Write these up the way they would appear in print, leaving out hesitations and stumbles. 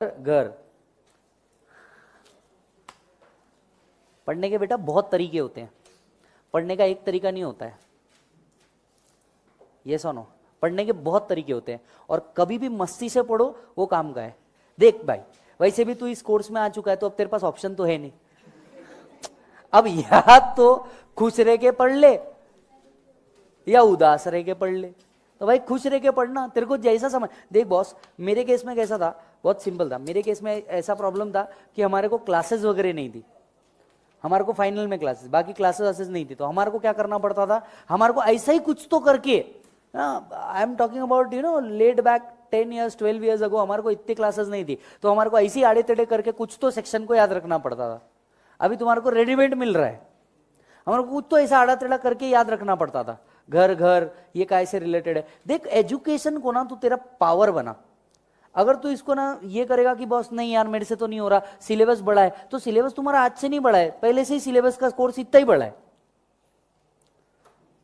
घर। पढ़ने के बेटा बहुत तरीके होते हैं, पढ़ने का एक तरीका नहीं होता है, ये सुनो, पढ़ने के बहुत तरीके होते हैं और कभी भी मस्ती से पढ़ो वो काम का है। देख भाई, वैसे भी तू इस कोर्स में आ चुका है तो अब तेरे पास ऑप्शन तो है नहीं, अब या तो खुश रह के पढ़ ले या उदास रह के पढ़ ले। तो भाई खुश रह के पढ़ना, तेरे को जैसा समझ। देख बॉस, मेरे केस में कैसा था, बहुत सिंपल था। मेरे केस में ऐसा प्रॉब्लम था कि हमारे को क्लासेस वगैरह नहीं थी, हमारे को फाइनल में क्लासेस, बाकी क्लासेस नहीं थी। तो हमारे को क्या करना पड़ता था, हमारे को ऐसा ही कुछ तो करके, I am talking about late back 10 years 12 years ago, हमारे को इतनी क्लासेस नहीं थी, तो हमारे को ऐसी आड़े टेढ़े करके कुछ तो सेक्शन को याद रखना पड़ता था। अभी तुम्हारे को रेडीमेड मिल रहा है, हमारे को कुछ तो ऐसा आड़ा टेढ़ा करके याद रखना पड़ता था। घर घर ये काय से रिलेटेड है। देख एजुकेशन को ना तू तेरा पावर बना। अगर तू इसको ना ये करेगा कि बॉस नहीं यार मेरे से तो नहीं हो रहा, सिलेबस बड़ा है, तो सिलेबस तुम्हारा आज से नहीं बड़ा है, पहले से ही सिलेबस का कोर्स इतना ही बड़ा है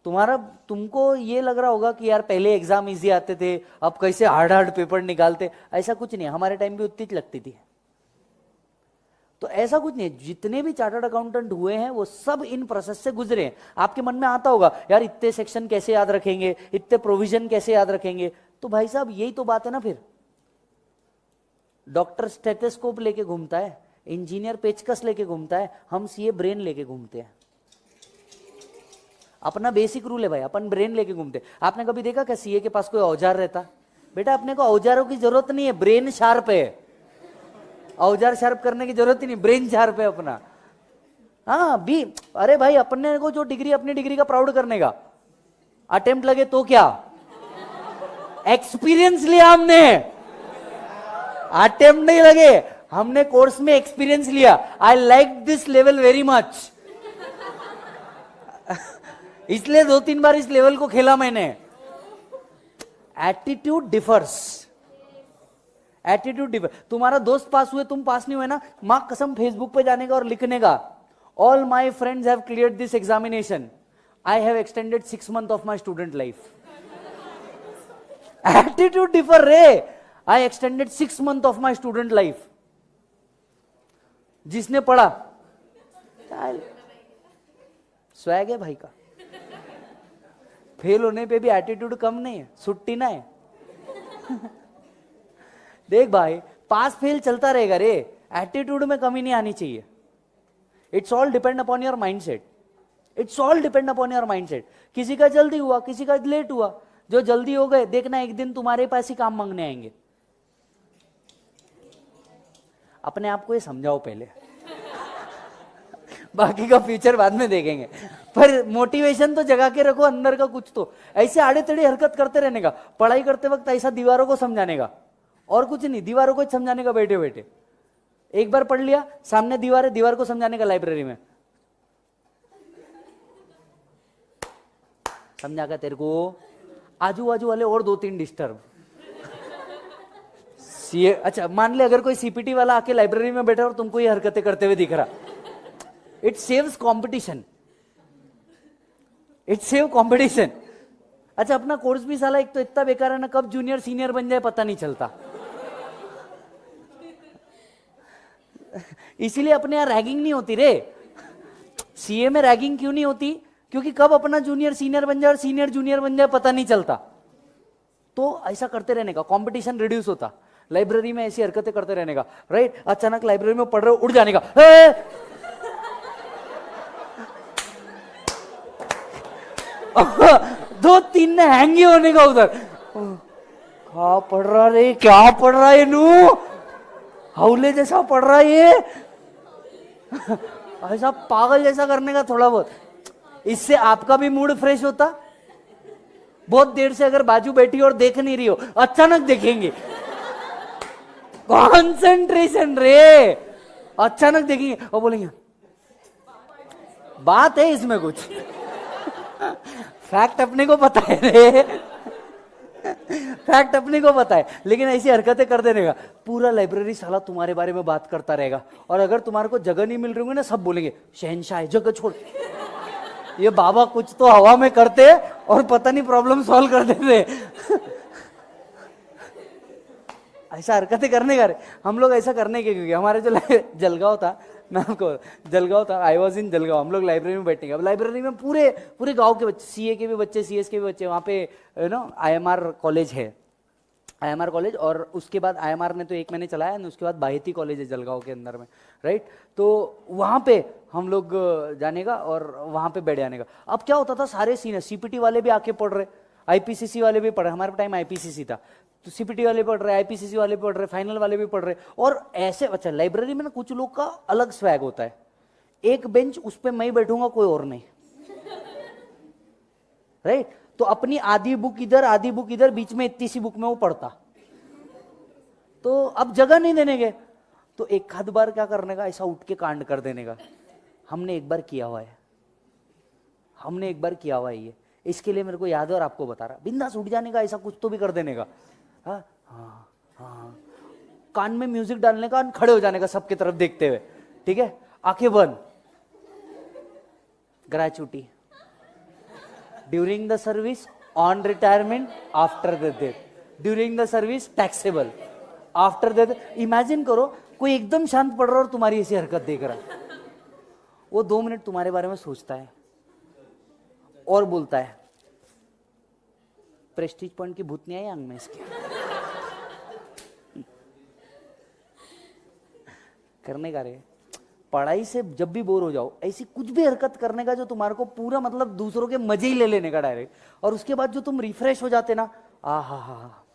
तुम्हारा। तुमको ये लग रहा होगा कि यार पहले एग्जाम इजी आते थे, अब कैसे हार्ड हार्ड पेपर निकालते, ऐसा कुछ नहीं। हमारे टाइम भी उतनी लगती थी, तो ऐसा कुछ नहीं। जितने भी चार्टर्ड अकाउंटेंट हुए हैं वो सब इन प्रोसेस से गुजरे हैं। आपके मन में आता होगा यार इतने सेक्शन कैसे याद रखेंगे, इतने प्रोविजन कैसे याद रखेंगे, तो भाई साहब यही तो बात है ना। फिर डॉक्टर स्टेथोस्कोप लेके घूमता है, इंजीनियर पेचकस लेके घूमता है, हम सीए ब्रेन लेके घूमते हैं। अपना बेसिक रूल है भाई, अपन ब्रेन लेके घूमते। आपने कभी देखा क्या सीए के पास कोई औजार रहता? बेटा अपने को औजारों की जरूरत नहीं है, ब्रेन शार्प है, औजार शार्प करने की जरूरत ही नहीं, ब्रेन शार्प है अपना। हाँ भी, अरे भाई अपने को जो डिग्री, अपनी डिग्री का प्राउड करने का, अटेम्प्ट लगे तो क्या, एक्सपीरियंस लिया हमने, अटेम्प्ट नहीं लगे, हमने कोर्स में एक्सपीरियंस लिया। I like this level very much, इसलिए 2-3 बार इस लेवल को खेला मैंने। Attitude differs, attitude differ. तुम्हारा दोस्त पास हुए, तुम पास नहीं हुए ना, मां कसम फेसबुक पे जाने का और लिखने का, all my friends have cleared this examination, I have extended 6 months of my student life. Attitude differ रे, I extended 6 months of my student life. जिसने पढ़ा स्वैग है भाई का, फेल होने पे भी एटीट्यूड कम नहीं है, सुट्टी ना है। देख भाई पास फेल चलता रहेगा रे, एटीट्यूड में कमी नहीं आनी चाहिए। It's all depend upon your mindset, it's all depend upon your mindset. किसी का जल्दी हुआ, किसी का लेट हुआ, जो जल्दी हो गए देखना एक दिन तुम्हारे पास ही काम मांगने आएंगे। अपने आप को ये समझाओ पहले, बाकी का फ्यूचर बाद में देखेंगे, पर मोटिवेशन तो जगा के रखो अंदर का कुछ तो। ऐसे आड़े टेढ़े हरकत करते रहने का, पढ़ाई करते वक्त ऐसा दीवारों को समझाने का, और कुछ नहीं, दीवारों को समझाने का बैठे बैठे। एक बार पढ़ लिया, सामने दीवार है, दीवार को समझाने का लाइब्रेरी में, समझा कर तेरे को आजू बाजू वाले और 2-3 डिस्टर्ब। सीए, अच्छा मान ले अगर कोई सीपीटी वाला आके लाइब्रेरी में बैठा और तुमको ये हरकतें करते हुए दिख रहा, it saves competition, it save competition. अच्छा अपना कोर्स भी साला एक तो इतना बेकार है ना, कब जूनियर सीनियर बन जाए पता नहीं चलता। इसीलिए अपने यहाँ रैगिंग नहीं होती रे। सीए में रैगिंग क्यों नहीं होती? क्योंकि कब अपना जूनियर सीनियर बन जाए और सीनियर जूनियर बन जाए पता नहीं चलता। तो ऐसा करते रहने का, कंपटीशन रिड्यूस होता। लाइब्रेरी में ऐसी हरकतें करते रहने का, राइट? अचानक लाइब्रेरी में पढ़ रहे हो, उड़ जाने का, 2-3 ने हैंगी होने का उधर। क्या पढ़ रहा रे, क्या पढ़ रहा है नू, हौले जैसा पढ़ रहा है ये। ऐसा पागल जैसा करने का थोड़ा बहुत, इससे आपका भी मूड फ्रेश होता। बहुत देर से अगर बाजू बैठी और देख नहीं रही हो, अचानक देखेंगे, कॉन्सेंट्रेशन रे, अचानक देखेंगे और बोलेंगे बात है इसमें कुछ। फैक्ट अपने को पता है रे, फैक्ट अपने को पता है, लेकिन ऐसी हरकतें कर देने का, पूरा लाइब्रेरी साला तुम्हारे बारे में बात करता रहेगा। और अगर तुम्हारे को जगह नहीं मिल रही होगी ना, सब बोलेंगे शहनशाह जगह छोड़, ये बाबा कुछ तो हवा में करते और पता नहीं प्रॉब्लम सॉल्व कर देते। ऐसा हरकतें करने का, हम लोग ऐसा करने के, क्योंकि हमारे जो जलगांव था, मैं आपको जलगांव था, आई वॉज इन जलगांव, हम लोग लाइब्रेरी में बैठेंगे। अब लाइब्रेरी में पूरे पूरे गांव के बच्चे, सीए के भी बच्चे, सीएस के भी बच्चे, वहाँ पे आईएमआर कॉलेज है, आईएमआर कॉलेज, और उसके बाद आईएमआर ने तो 1 महीने चलाया, उसके बाद बाहेती कॉलेज है जलगांव के अंदर में, राइट। तो वहाँ पे हम लोग जाने का और वहाँ पे बैठ जाने का। अब क्या होता था, सारे सीनियर सीपीटी वाले भी आके पढ़ रहे, आईपीसीसी वाले भी पढ़ रहे, हमारे टाइम आईपीसीसी था, तो सीपीटी वाले पढ़ रहे, आईपीसीसी वाले पढ़ रहे, फाइनल वाले भी पढ़ रहे। और ऐसे, अच्छा लाइब्रेरी में ना कुछ लोग का अलग स्वैग होता है, एक बेंच उस पर मैं बैठूंगा, कोई और नहीं, राइट। तो अपनी आधी बुक इधर, आधी बुक इधर, बीच में इतनी सी बुक में वो पढ़ता, तो अब जगह नहीं देने के, तो एक आध बार क्या करने का, ऐसा उठ के कांड कर देने का। हमने एक बार किया हुआ है, हमने एक बार किया हुआ है ये, इसके लिए मेरे को याद है और आपको बता रहा, बिंदास उठ जाने का, ऐसा कुछ तो भी कर देने का। हाँ हाँ हाँ, कान में म्यूजिक डालने का, खड़े हो जाने का सबके तरफ देखते हुए, ठीक है, आंखें बंद, gratuity during the service, on retirement, after the death, during the service taxable, after the death. Imagine करो कोई एकदम शांत पढ़ रहा है और तुम्हारी ऐसी हरकत देख रहा है, वो 2 मिनट तुम्हारे बारे में सोचता है और बोलता है, प्रेस्टीज पॉइंट की भूत नहीं आई आंग में इसके। करने का रे, पढ़ाई से जब भी बोर हो जाओ, ऐसी कुछ भी हरकत करने का जो तुम्हारे को पूरा मतलब दूसरों के मजे ही ले लेने का डायरेक्ट, और उसके बाद जो तुम रिफ्रेश हो जाते ना, आ हा,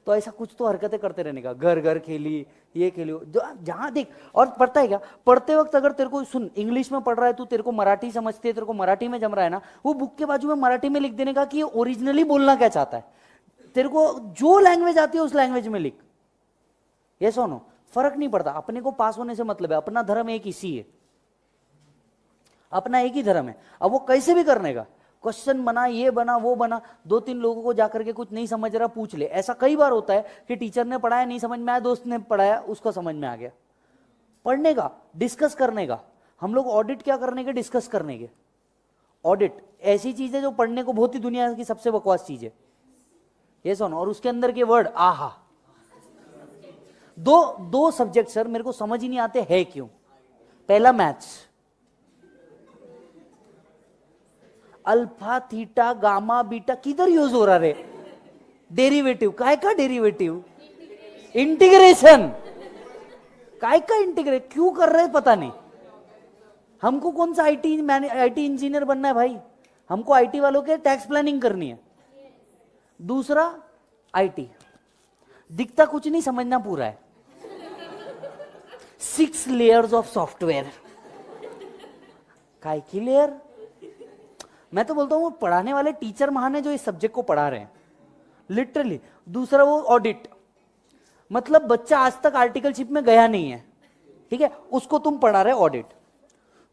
तो ऐसा कुछ तो हरकतें करते रहने का। घर घर खेली, ये खेली, जो जहां देख। और पढ़ता है क्या, पढ़ते वक्त अगर तेरे को, सुन, इंग्लिश में पढ़ रहा है तू, तेरे को मराठी समझते है, तेरे को मराठी में जम रहा है ना, वो बुक के बाजू में मराठी में लिख देने का कि ओरिजिनली बोलना क्या चाहता है, तेरे को जो लैंग्वेज आती है उस लैंग्वेज में लिख। ये सुनो, फर्क नहीं पड़ता, अपने को पास होने से मतलब है, अपना धर्म एक इसी है, अपना एक ही धर्म है। अब वो कैसे भी करने का, क्वेश्चन बना, ये बना, वो बना, 2-3 लोगों को जाकर के कुछ नहीं समझ रहा पूछ ले। ऐसा कई बार होता है कि टीचर ने पढ़ाया नहीं समझ में आया, दोस्त ने पढ़ाया उसको समझ में आ गया। पढ़ने का, डिस्कस करने का, हम लोग ऑडिट क्या करने के, डिस्कस करने के। ऑडिट ऐसी चीज है जो पढ़ने को बहुत ही दुनिया की सबसे बकवास चीज है, ये सुनो। और उसके अंदर के वर्ड, आहा, दो सब्जेक्ट सर मेरे को समझ ही नहीं आते है क्यों। पहला maths, alpha theta gamma beta किधर यूज हो रहा रे, डेरिवेटिव, काय का डेरिवेटिव, इंटीग्रेशन, काय का इंटीग्रेट, क्यों कर रहे पता नहीं। हमको कौन सा आईटी इंजीनियर बनना है भाई, हमको आईटी वालों के टैक्स प्लानिंग करनी है। दूसरा आईटी, दिखता कुछ नहीं, समझना पूरा है। 6 लेयर्स ऑफ सॉफ्टवेयर, काय की लेयर। मैं तो बोलता हूं पढ़ाने वाले टीचर महान है जो इस सब्जेक्ट को पढ़ा रहे हैं, लिटरली। दूसरा वो ऑडिट, मतलब बच्चा आज तक आर्टिकलशिप में गया नहीं है, ठीक है, उसको तुम पढ़ा रहे ऑडिट।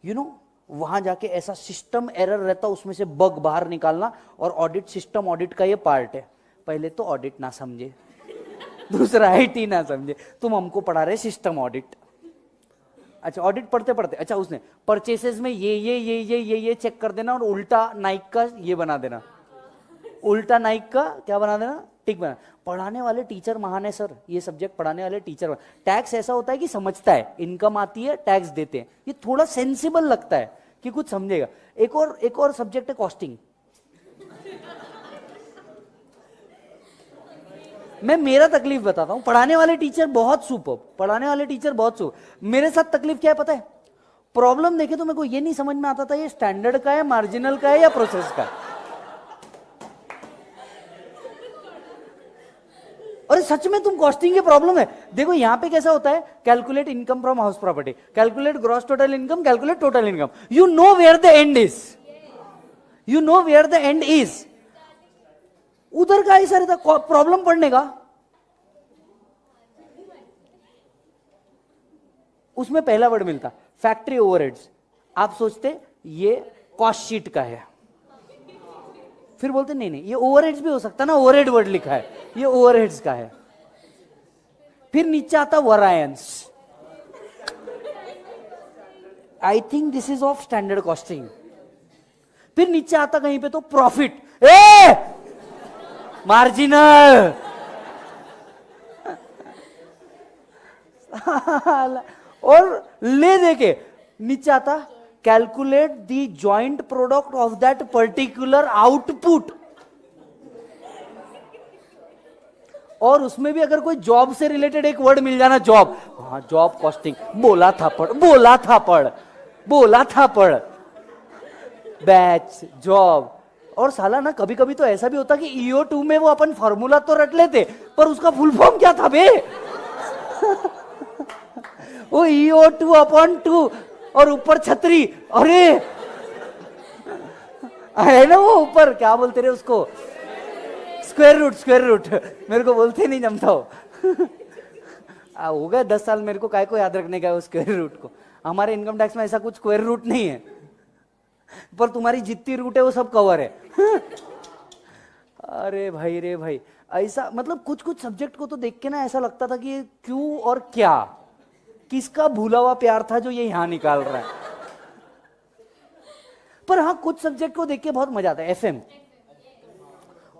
यू नो, वहां जाके ऐसा सिस्टम एरर रहता, उसमें से बग बाहर निकालना, और ऑडिट सिस्टम, ऑडिट का ये पार्ट है। पहले तो ऑडिट ना समझे, दूसरा आईटी ना समझे, तुम हमको पढ़ा रहे सिस्टम ऑडिट। अच्छा, ऑडिट पढ़ते पढ़ते, अच्छा उसने परचेसेस में ये चेक कर देना, और उल्टा नाइक का ये बना देना, उल्टा नाइक का क्या बना देना, टिक बना। पढ़ाने वाले टीचर महान है सर, ये सब्जेक्ट पढ़ाने वाले टीचर। टैक्स ऐसा होता है कि समझता है, इनकम आती है टैक्स देते हैं, ये थोड़ा सेंसिबल लगता है कि कुछ समझेगा। एक और सब्जेक्ट है कॉस्टिंग। मैं मेरा तकलीफ बताता हूं, पढ़ाने वाले टीचर बहुत सुपर, पढ़ाने वाले टीचर बहुत सुपर। मेरे साथ तकलीफ क्या है पता है, प्रॉब्लम देखे तो मेरे को ये नहीं समझ में आता था ये स्टैंडर्ड का है, मार्जिनल का है, या प्रोसेस का है। और सच में तुम कॉस्टिंग की प्रॉब्लम है। देखो यहां पे कैसा होता है, calculate income from house property, calculate gross total income, calculate total income. You know where the end is, you know where the end is. उधर का ही सर प्रॉब्लम पढ़ने का, उसमें पहला वर्ड मिलता फैक्ट्री ओवरहेड्स। आप सोचते ये कॉस्ट शीट का है, फिर बोलते नहीं ये ओवरहेड्स भी हो सकता ना, ओवरहेड वर्ड लिखा है, ये ओवरहेड्स का है। फिर नीचे आता variance, I think this is of standard costing. फिर नीचे आता कहीं पे तो प्रॉफिट, मार्जिनल। और ले देके नीचे आता calculate the joint product of that particular output, और उसमें भी अगर कोई जॉब से रिलेटेड एक वर्ड मिल जाना, जॉब, हाँ जॉब कॉस्टिंग, बोला था पढ़, बैच, जॉब। और साला ना कभी कभी तो ऐसा भी होता कि EO2 में वो अपन फॉर्मूला तो रट लेते, पर उसका फुल फॉर्म क्या था बे? वो EO2/2 और ऊपर छतरी, अरे है ना वो ऊपर क्या बोलते रहे उसको, स्क्वायर रूट मेरे को बोलते नहीं जमता हो। हो गए 10 साल, मेरे को काय को याद रखने का है वो स्क्वायर रूट को। हमारे इनकम टैक्स में ऐसा कुछ स्क्वायर रूट नहीं है, पर तुम्हारी जितनी रूट है वो सब कवर है। अरे भाई रे भाई, ऐसा मतलब कुछ कुछ सब्जेक्ट को तो देख के ना ऐसा लगता था कि क्यों और क्या, किसका भूला हुआ प्यार था जो ये यहां निकाल रहा है। पर हाँ कुछ सब्जेक्ट को देख के बहुत मजा आता है। FM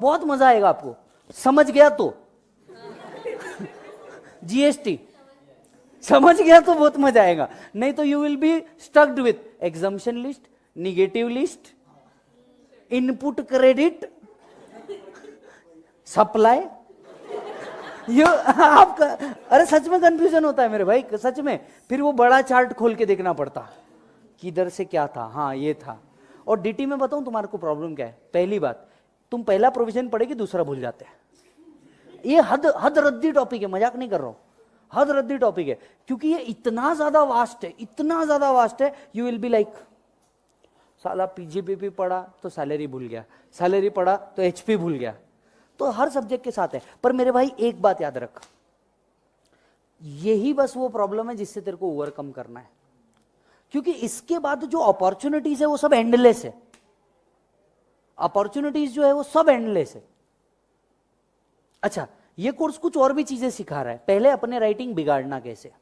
बहुत मजा आएगा आपको, समझ गया तो। GST समझ गया तो बहुत मजा आएगा, नहीं तो you will be स्टक्ड with exemption list, negative list, input credit, supply. ये आपका, अरे सच में कंफ्यूजन होता है मेरे भाई, सच में। फिर वो बड़ा चार्ट खोल के देखना पड़ता किधर से क्या था, हाँ ये था। और DT में बताऊं तुम्हारे को प्रॉब्लम क्या है, पहली बात तुम पहला प्रोविजन पढ़ेगी दूसरा भूल जाते हैं। ये हद रद्दी टॉपिक है, मजाक नहीं कर रहा हूं, हद रद्दी टॉपिक है, क्योंकि ये इतना ज्यादा वास्ट है, यू विल बी लाइक साला PGBP पढ़ा तो सैलरी भूल गया, सैलरी पढ़ा तो HP भूल गया। तो हर सब्जेक्ट के साथ है। पर मेरे भाई एक बात याद रख, यही बस वो प्रॉब्लम है जिससे तेरे को ओवरकम करना है, क्योंकि इसके बाद जो अपॉर्चुनिटीज है वो सब एंडलेस है। अपॉर्चुनिटीज जो है वो सब एंडलेस है। अच्छा, ये कोर्स कुछ और भी चीजें सिखा रहा है। पहले अपने राइटिंग बिगाड़ना कैसे,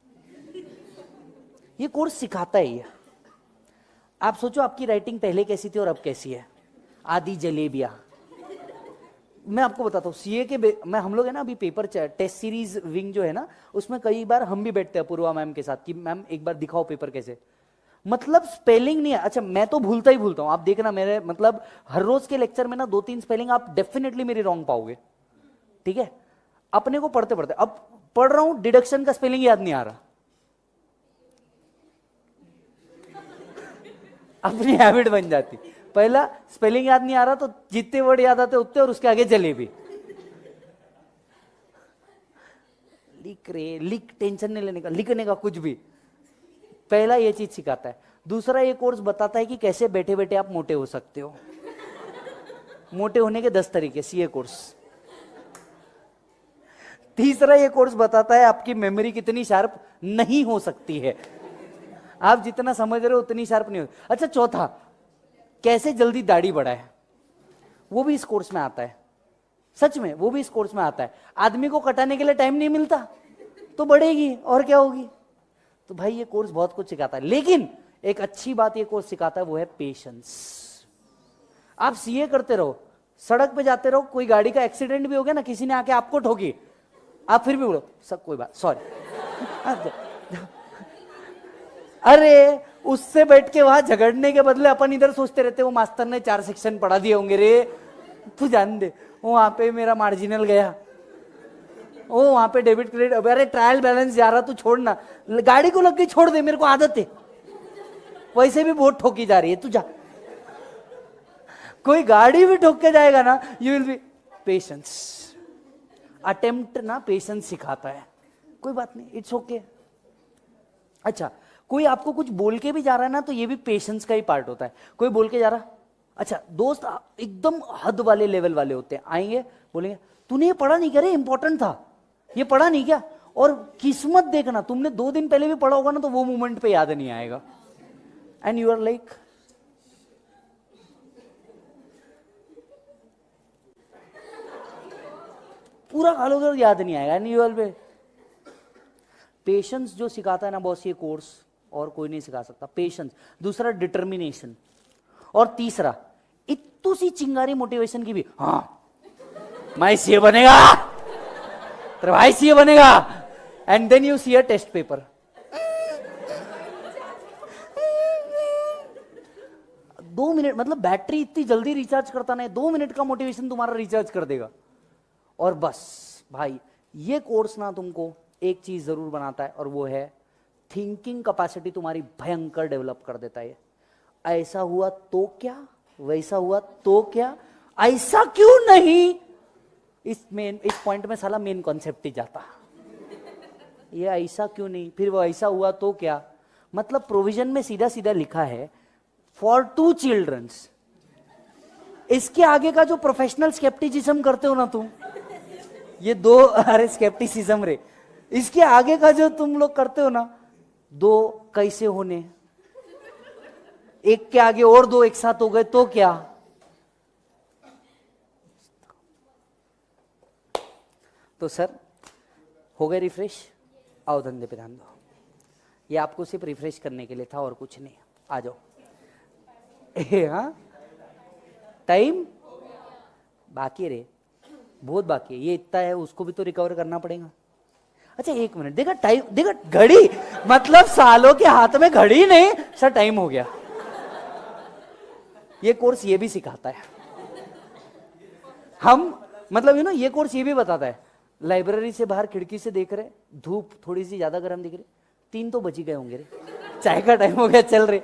ये कोर्स सिखाता है ये। आप सोचो आपकी राइटिंग पहले कैसी थी और अब कैसी है, आधी जलेबिया। मैं आपको बताता हूँ, CA के मैं हम लोग है ना अभी पेपर टेस्ट सीरीज विंग जो है ना, उसमें कई बार हम भी बैठते हैं पूर्वा मैम के साथ कि मैम एक बार दिखाओ पेपर कैसे, मतलब स्पेलिंग नहीं है। अच्छा मैं तो भूलता हूं, आप देखना मेरे मतलब हर रोज के लेक्चर में ना 2-3 स्पेलिंग आप डेफिनेटली मेरी रॉन्ग पाओगे, ठीक है। अपने को पढ़ते पढ़ते अब पढ़ रहा हूं, डिडक्शन का स्पेलिंग याद नहीं आ रहा, अपनी हैबिट बन जाती। पहला स्पेलिंग याद नहीं आ रहा तो जितने वर्ड याद आते उतने, और उसके आगे जलेबी। लिख टेंशन नहीं लेने का, लिखने का कुछ भी। पहला ये चीज सिखाता है। दूसरा ये कोर्स बताता है कि कैसे बैठे बैठे आप मोटे हो सकते हो। मोटे होने के 10 तरीके, CA कोर्स। तीसरा ये कोर्स बताता है आपकी मेमोरी कितनी शार्प नहीं हो सकती है, आप जितना समझ रहे हो उतनी शार्प नहीं हो। अच्छा चौथा, कैसे जल्दी दाढ़ी बढ़ाए, वो भी इस कोर्स में आता है। सच में वो भी इस कोर्स में आता है। आदमी को कटाने के लिए टाइम नहीं मिलता तो बढ़ेगी, और क्या होगी। तो भाई ये कोर्स बहुत कुछ सिखाता है, लेकिन एक अच्छी बात ये कोर्स सिखाता है वो है पेशेंस। आप CA करते रहो, सड़क पे जाते रहो, कोई गाड़ी का एक्सीडेंट भी हो गया ना, किसी ने आके आपको ठोकी, आप फिर भी बोलो सब कोई बात, सॉरी। अरे उससे बैठ के वहां झगड़ने के बदले अपन इधर सोचते रहते वो मास्टर ने 4 सेक्शन पढ़ा दिए होंगे रे, तू जान दे वहां पे मेरा मार्जिनल गया, ओ वहां पे डेबिट क्रेडिट, अरे ट्रायल बैलेंस जा रहा, तू छोड़ना, गाड़ी को लग गई छोड़ दे, मेरे को आदत है, वैसे भी बहुत ठोकी जा रही है, तू जा। कोई गाड़ी भी ठोक के जाएगा ना, you will be patience. Attempt ना पेशेंस सिखाता है, कोई बात नहीं, इट्स ओके। अच्छा कोई आपको कुछ बोल के भी जा रहा है ना, तो ये भी पेशेंस का ही पार्ट होता है। कोई बोल के जा रहा, अच्छा दोस्त एकदम हद वाले लेवल वाले होते हैं, आएंगे बोलेंगे तूने ये पढ़ा नहीं क्या रे, इंपॉर्टेंट था, ये पढ़ा नहीं क्या। और किस्मत देखना, तुमने 2 दिन पहले भी पढ़ा होगा ना, तो वो मोमेंट पे याद नहीं आएगा, एंड यू आर लाइक पूरा खा लोगे, याद नहीं आएगा, and you are bay. Patience जो सिखाता है ना बॉस ये कोर्स, और कोई नहीं सिखा सकता। पेशेंस, दूसरा डिटर्मिनेशन, और तीसरा इतनी सी चिंगारी मोटिवेशन की भी, हाँ मैं CA बनेगा, तेरा भाई CA बनेगा, and then you see a test paper. 2 minute, मतलब बैटरी इतनी जल्दी रिचार्ज करता नहीं, 2 मिनट का मोटिवेशन तुम्हारा रिचार्ज कर देगा। और बस भाई ये कोर्स ना तुमको एक चीज जरूर बनाता है, और वो है थिंकिंग कैपेसिटी तुम्हारी भयंकर डेवलप कर देता है। ऐसा हुआ तो क्या, वैसा हुआ तो क्या, ऐसा क्यों नहीं, इस पॉइंट में साला मेन कॉन्सेप्ट ही जाता। ये ऐसा क्यों नहीं, फिर वो ऐसा हुआ तो क्या, मतलब प्रोविजन में सीधा सीधा लिखा है फॉर 2 चिल्ड्रंस। इसके आगे का जो प्रोफेशनल स्केप्टिसिज्म करते हो ना तुम, ये 2 अरे स्केप्टिसिज्म रे, इसके आगे का जो तुम लोग करते हो ना, 2 कैसे होने, एक के आगे और 2 एक साथ हो गए तो क्या। तो सर हो गए रिफ्रेश, आओ धंधे पे ध्यान दो। ये आपको सिर्फ रिफ्रेश करने के लिए था और कुछ नहीं, आ जाओ। हाँ टाइम बाकी रे, बहुत बाकी है, ये इतना है, उसको भी तो रिकवर करना पड़ेगा। अच्छा 1 मिनट, देखा टाइम, देखा घड़ी, मतलब सालों के हाथ में घड़ी नहीं सर, टाइम हो गया। ये कोर्स ये भी सिखाता है हम, मतलब ये कोर्स ये भी बताता है, लाइब्रेरी से बाहर खिड़की से देख रहे, धूप थोड़ी सी ज्यादा गर्म दिख रही, 3 तो बज ही गए होंगे रे, चाय का टाइम हो गया, चल रहे।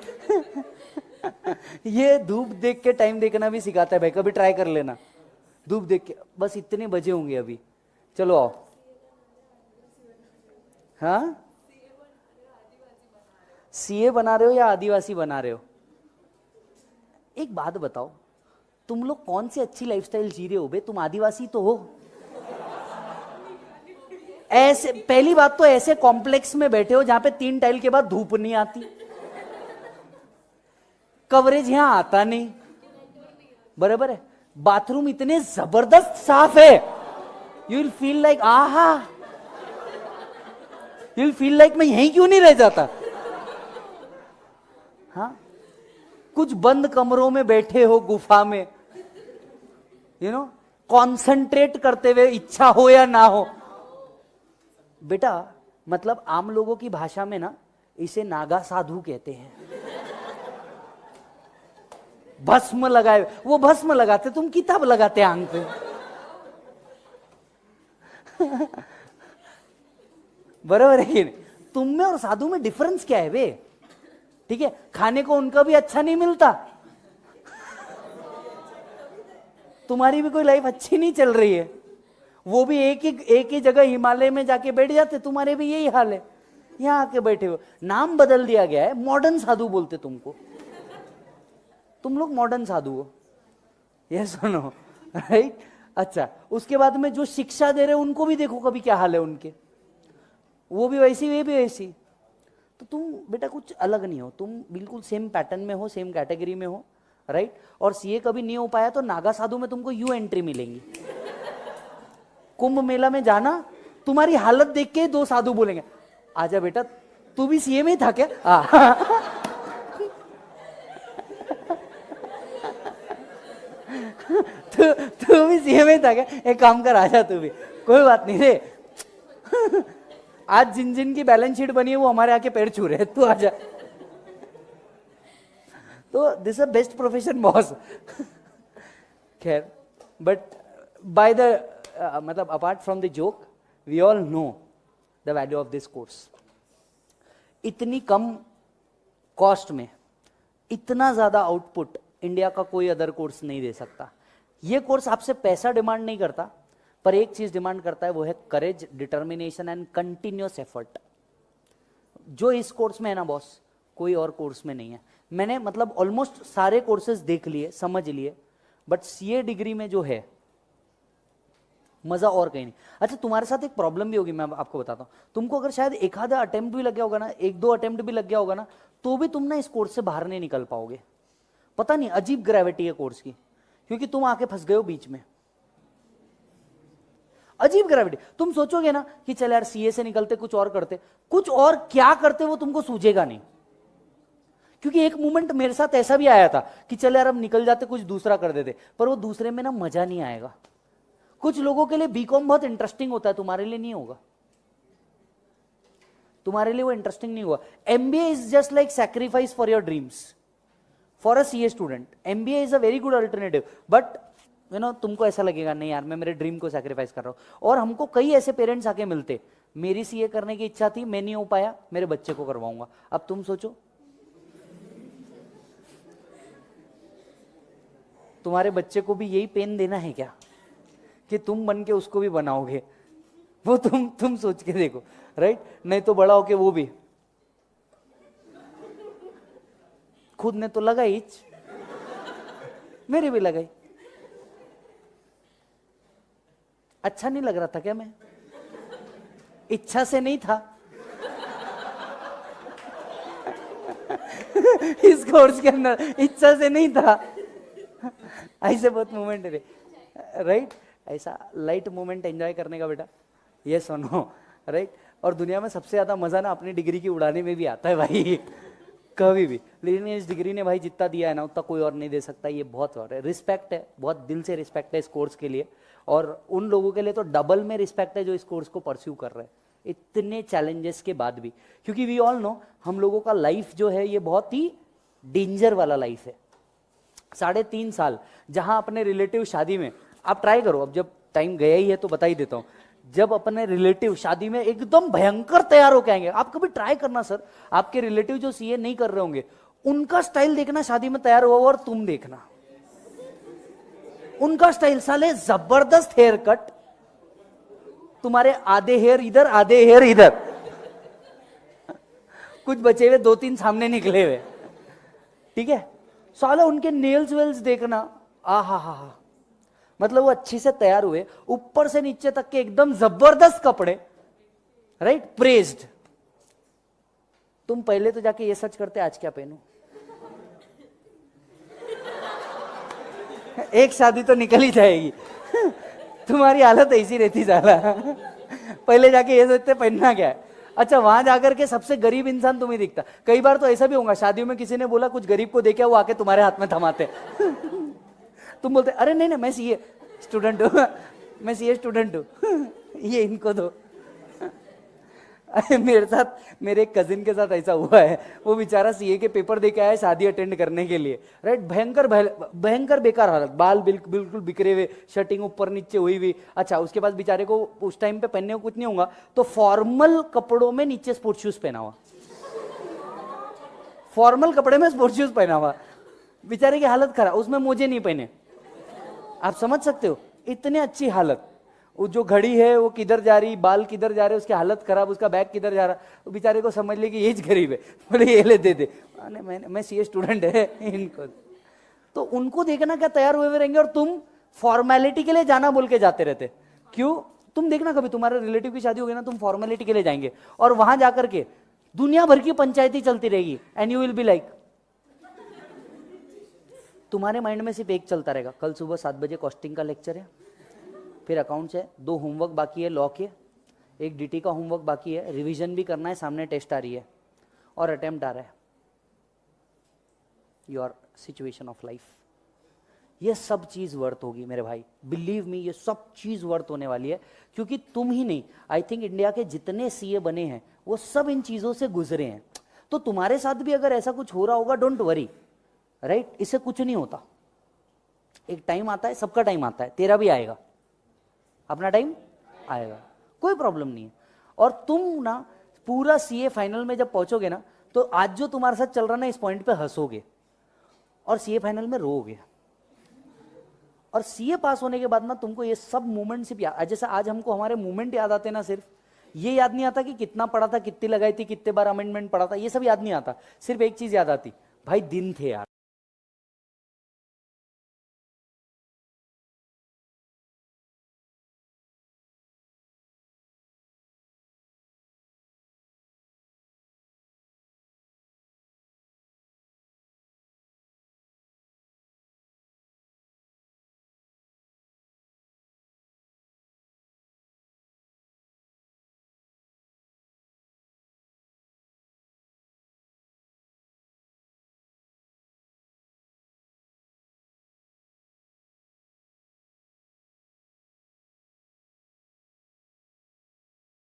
ये धूप देख के टाइम देखना भी सिखाता है भाई, कभी ट्राई कर लेना, धूप देख के बस इतने बजे होंगे अभी, चलो आओ। हाँ सीए बना रहे हो या आदिवासी बना रहे हो? एक बात बताओ, तुम लोग कौन सी अच्छी लाइफस्टाइल जी रहे हो बे, तुम आदिवासी तो हो। ऐसे पहली बात तो ऐसे कॉम्प्लेक्स में बैठे हो जहां पे 3 टाइल के बाद धूप नहीं आती, कवरेज यहां आता नहीं, बराबर है, बाथरूम इतने जबरदस्त साफ है, यू विल फील लाइक आहा, यू विल फील लाइक मैं यहीं क्यों नहीं रह जाता। हाँ कुछ बंद कमरों में बैठे हो गुफा में, कॉन्सेंट्रेट करते हुए, इच्छा हो या ना हो। बेटा मतलब आम लोगों की भाषा में ना इसे नागा साधु कहते हैं। भस्म लगाए, वो भस्म लगाते, तुम किताब लगाते आंख पे। बराबर है कि नहीं? तुम में और साधु में डिफरेंस क्या है बे? ठीक है, खाने को उनका भी अच्छा नहीं मिलता, तुम्हारी भी कोई लाइफ अच्छी नहीं चल रही है, वो भी एक ही जगह हिमालय में जाके बैठ जाते, तुम्हारे भी यही हाल है, यहां आके बैठे हो। नाम बदल दिया गया है, मॉडर्न साधु बोलते तुमको, तुम लोग मॉडर्न साधु हो, ये सुनो राइट। अच्छा उसके बाद में जो शिक्षा दे रहे हो उनको भी देखो कभी क्या हाल है उनके, वो भी वैसी, वे भी वैसी। तो तुम बेटा कुछ अलग नहीं हो, तुम बिल्कुल सेम पैटर्न में हो, सेम कैटेगरी में हो, राइट। और सीए कभी नहीं हो पाया तो नागा साधु में तुमको यू एंट्री मिलेंगी। कुंभ मेला में जाना, तुम्हारी हालत देख के 2 साधु बोलेंगे आजा बेटा, तू भी सीए में ही था क्या? तू भी सीए में था क्या? एक काम कर आजा तू भी, कोई बात नहीं रे। आज जिन जिन की बैलेंस शीट बनी है वो हमारे आके पैर छू रहे हैं, तू आजा। तो this is best profession boss. खैर बट बाय द मतलब apart from the joke, we all know the value of this course. इतनी कम कॉस्ट में इतना ज्यादा आउटपुट इंडिया का कोई अदर कोर्स नहीं दे सकता। ये कोर्स आपसे पैसा डिमांड नहीं करता, पर एक चीज डिमांड करता है, वो है करेज, डिटर्मिनेशन एंड कंटिन्यूअस एफर्ट। जो इस कोर्स में है ना बॉस, कोई और कोर्स में नहीं है। मैंने मतलब ऑलमोस्ट सारे कोर्सेज देख लिए, समझ लिए, बट सीए डिग्री में जो है मजा और कहीं नहीं। अच्छा तुम्हारे साथ एक प्रॉब्लम भी होगी, मैं आपको बताता हूं। तुमको अगर शायद एक आधा अटेम्प्ट भी लग गया होगा ना, 1-2 अटेम्प्ट भी लग गया होगा ना, तो भी तुम ना इस कोर्स से बाहर नहीं निकल पाओगे। पता नहीं अजीब ग्रेविटी है कोर्स की, क्योंकि तुम आके फंस गए हो बीच में, अजीब ग्रेविटी। तुम सोचोगे ना कि चल यार सीए से निकलते कुछ और करते, कुछ और क्या करते वो तुमको सूझेगा नहीं। क्योंकि एक मोमेंट मेरे साथ ऐसा भी आया था कि चल यार अब निकल जाते, कुछ दूसरा कर देते, पर वो दूसरे में ना मजा नहीं आएगा। कुछ लोगों के लिए बीकॉम बहुत इंटरेस्टिंग होता है, तुम्हारे लिए नहीं होगा। तुम्हारे लिए वो इंटरेस्टिंग नहीं हुआ। MBA is just like sacrifice for your dreams for a CA student. MBA is a very good alternative, but you know तुमको ऐसा लगेगा नहीं यार मैं मेरे ड्रीम को सैक्रिफाइस कर रहा हूं। और हमको कई ऐसे पेरेंट्स आके मिलते, मेरी सीए करने की इच्छा थी, मैं नहीं हो पाया, मेरे बच्चे को करवाऊंगा। अब तुम सोचो तुम्हारे बच्चे को भी यही पेन देना है क्या कि तुम बन के उसको भी बनाओगे? वो तुम सोच के देखो, राइट? नहीं तो बड़ा होके वो भी खुद ने तो लगाई, मेरे भी लगाई। अच्छा नहीं लग रहा था क्या? मैं इच्छा से नहीं था इस कोर्स के अंदर इच्छा से नहीं था। ऐसे बहुत मोमेंट है, राइट? ऐसा लाइट मोमेंट एंजॉय करने का बेटा, ये सुनो, राइट? और दुनिया में सबसे ज्यादा मजा ना अपनी डिग्री की उड़ाने में भी आता है भाई, कभी भी। लेकिन इस डिग्री ने भाई जितना दिया है ना उतना कोई और नहीं दे सकता। ये बहुत और है, रिस्पेक्ट है, बहुत दिल से रिस्पेक्ट है इस कोर्स के लिए। और उन लोगों के लिए तो डबल में रिस्पेक्ट है जो इस कोर्स को परस्यू कर रहे हैं इतने चैलेंजेस के बाद भी। क्योंकि वी ऑल नो हम लोगों का लाइफ जो है ये बहुत ही डेंजर वाला लाइफ है। 3.5 साल जहां अपने रिलेटिव शादी में, आप ट्राई करो, अब जब टाइम गया ही है तो बता ही देता हूं, जब अपने रिलेटिव शादी में एकदम भयंकर तैयार होके आएंगे, आप कभी ट्राई करना सर, आपके रिलेटिव जो सीए नहीं कर रहे होंगे उनका स्टाइल देखना शादी में तैयार हुआ और तुम देखना उनका स्टाइल। साले जबरदस्त हेयर कट, तुम्हारे आधे हेयर इधर आधे हेयर इधर, कुछ बचे हुए 2-3 सामने निकले हुए, ठीक है? साले उनके नेल्स वेल्स देखना, आहा, मतलब वो अच्छी से तैयार हुए, ऊपर से नीचे तक के एकदम जबरदस्त कपड़े, राइट? प्रेज्ड। तुम पहले तो जाके ये सर्च करते आज क्या पहनूं एक शादी तो निकल ही जाएगी तुम्हारी हालत ऐसी रहती साला पहले जाके ये सोचते पहनना क्या है। अच्छा, वहां जाकर के सबसे गरीब इंसान तुम्हें दिखता। कई बार तो ऐसा भी होगा, शादियों में किसी ने बोला कुछ गरीब को देखे, वो आके तुम्हारे हाथ में थमाते तुम बोलते अरे नहीं मैं सीए स्टूडेंट हूँ मैं सीए स्टूडेंट हूँ ये इनको दो। अरे मेरे साथ, मेरे एक कजिन के साथ ऐसा हुआ है, वो बेचारा सीए के पेपर देके आया शादी अटेंड करने के लिए, राइट? भयंकर बेकार हालत, बाल बिल्कुल बिखरे हुए, शर्टिंग ऊपर नीचे हुई हुई। अच्छा, उसके बाद बेचारे को उस टाइम पे पहनने को कुछ नहीं होगा तो फॉर्मल कपड़ों में नीचे स्पोर्ट्स शूज पहना हुआ, फॉर्मल कपड़े में स्पोर्ट्स शूज पहना हुआ, बेचारे की हालत खराब, उसमें मोजे नहीं पहने। आप समझ सकते हो इतनी अच्छी हालत। वो जो घड़ी है वो किधर जा रही, बाल किधर जा रहे, उसकी हालत खराब, उसका बैग किधर जा रहा, तो बेचारे को समझ ले कि ये गरीब है, बोले ये ले दे दे, मैं सीए स्टूडेंट है इनको। तो उनको देखना क्या तैयार हुए रहेंगे और तुम फॉर्मेलिटी के लिए जाना बोल के जाते रहते। क्यों? तुम देखना कभी तुम्हारे रिलेटिव की शादी होगी ना, तुम फॉर्मेलिटी के लिए जाएंगे और वहां जाकर के दुनिया भर की पंचायती चलती रहेगी and you will be like, तुम्हारे माइंड में सिर्फ एक चलता रहेगा, कल सुबह 7 बजे कॉस्टिंग का लेक्चर है, फिर अकाउंट्स है, 2 होमवर्क बाकी है लॉ के, 1 डीटी का होमवर्क बाकी है, रिवीजन भी करना है, सामने टेस्ट आ रही है और अटेम्प्ट आ रहा है। योर सिचुएशन ऑफ लाइफ, ये सब चीज वर्थ होगी मेरे भाई, बिलीव मी, ये सब चीज वर्थ होने वाली है। क्योंकि तुम ही नहीं, आई थिंक इंडिया के जितने सीए बने हैं वो सब इन चीजों से गुजरे हैं। तो तुम्हारे साथ भी अगर ऐसा कुछ हो रहा होगा, डोंट वरी, राइट? इससे कुछ नहीं होता। एक टाइम आता है, सबका टाइम आता है, तेरा भी आएगा, अपना टाइम आएगा, कोई प्रॉब्लम नहीं है। और तुम ना पूरा सीए फाइनल में जब पहुंचोगे ना, तो आज जो तुम्हारे साथ चल रहा ना, इस पॉइंट पे हंसोगे और सीए फाइनल में रोओगे। और सीए पास होने के बाद ना तुमको ये सब मूवमेंट सिर्फ याद, जैसे आज हमको हमारे मूवमेंट याद आते ना, सिर्फ ये याद नहीं आता कि कितना पढ़ा था, कितनी लगाई थी, कितने बार अमेंडमेंट पढ़ा था, ये सब याद नहीं आता। सिर्फ एक चीज याद आती, भाई दिन थे यार,